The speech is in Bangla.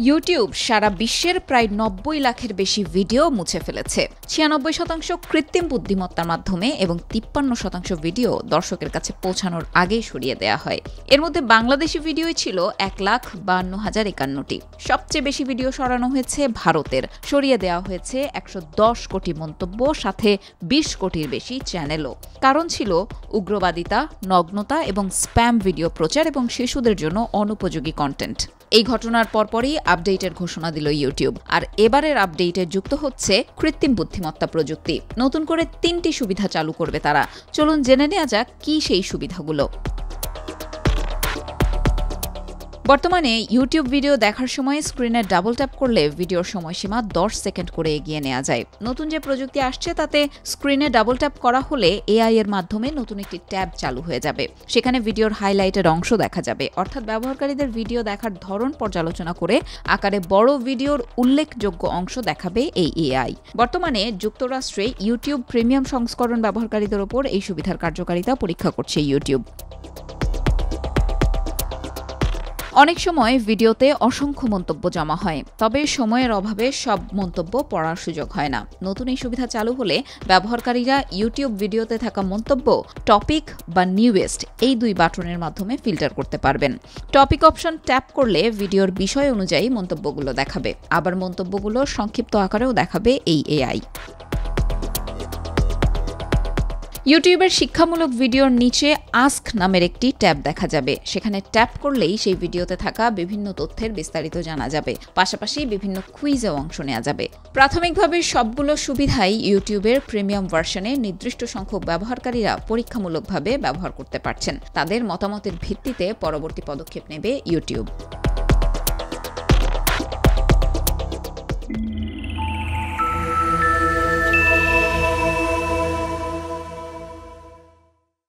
ইউটিউব সারা বিশ্বের প্রায় ৯০ লাখের বেশি ভিডিও মুছে ফেলেছে। ৯৬% কৃত্রিম বুদ্ধিমত্তার মাধ্যমে এবং ৫৩% ভিডিও দর্শকের কাছে পৌঁছানোর আগেই সরিয়ে দেয়া হয়। এর মধ্যে বাংলাদেশি ভিডিওই ছিল ১,৫২,০৫১টি। সবচেয়ে বেশি ভিডিও সরানো হয়েছে ভারতের। সরিয়ে দেওয়া হয়েছে ১১০ কোটি মন্তব্য, সাথে ২০ কোটির বেশি চ্যানেলও। কারণ ছিল উগ্রবাদিতা, নগ্নতা এবং স্প্যাম ভিডিও প্রচার এবং শিশুদের জন্য অনুপযোগী কন্টেন্ট। এই ঘটনার পরপরই আপডেটের ঘোষণা দিল ইউটিউব। আর এবারের আপডেটে যুক্ত হচ্ছে কৃত্রিম বুদ্ধিমত্তা প্রযুক্তি। নতুন করে ৩টি সুবিধা চালু করবে তারা। চলুন জেনে নেওয়া যাক কি সেই সুবিধাগুলো। বর্তমানে ইউটিউব ভিডিও দেখার সময় স্ক্রিনে ডাবল ট্যাপ করলে ভিডিওর সময়সীমা ১০ সেকেন্ড করে এগিয়ে নেওয়া যায়। নতুন যে প্রযুক্তি আসছে তাতে স্ক্রিনে ডাবল ট্যাপ করা হলে এআই এর মাধ্যমে নতুন একটি ট্যাব চালু হয়ে যাবে। সেখানে ভিডিওর হাইলাইটের অংশ দেখা যাবে, অর্থাৎ ব্যবহারকারীদের ভিডিও দেখার ধরন পর্যালোচনা করে আকারে বড় ভিডিওর উল্লেখযোগ্য অংশ দেখাবে এই এআই। বর্তমানে যুক্তরাষ্ট্রে ইউটিউব প্রিমিয়াম সংস্করণ ব্যবহারকারীদের ওপর এই সুবিধার কার্যকারিতা পরীক্ষা করছে ইউটিউব। অনেক সময় ভিডিওতে অসংখ্য মন্তব্য জমা হয়, তবে সময়ের অভাবে সব মন্তব্য পড়ার সুযোগ হয় না। নতুন এই সুবিধা চালু হলে ব্যবহারকারীরা ইউটিউব ভিডিওতে থাকা মন্তব্য টপিক বা নিউয়েস্ট এই ২ বাটনের মাধ্যমে ফিল্টার করতে পারবেন। টপিক অপশন ট্যাপ করলে ভিডিওর বিষয় অনুযায়ী মন্তব্যগুলো দেখাবে, আবার মন্তব্যগুলো সংক্ষিপ্ত আকারেও দেখাবে এই এআই। ইউটিউবের শিক্ষামূলক ভিডিওর নিচে আস্ক নামের একটি ট্যাব দেখা যাবে। সেখানে ট্যাপ করলেই সেই ভিডিওতে থাকা বিভিন্ন তথ্যের বিস্তারিত জানা যাবে, পাশাপাশি বিভিন্ন কুইজেও অংশ নেওয়া যাবে। প্রাথমিকভাবে সবগুলো সুবিধাই ইউটিউবের প্রিমিয়াম ভার্সনে নির্দিষ্ট সংখ্যক ব্যবহারকারীরা পরীক্ষামূলকভাবে ব্যবহার করতে পারছেন। তাদের মতামতের ভিত্তিতে পরবর্তী পদক্ষেপ নেবে ইউটিউব।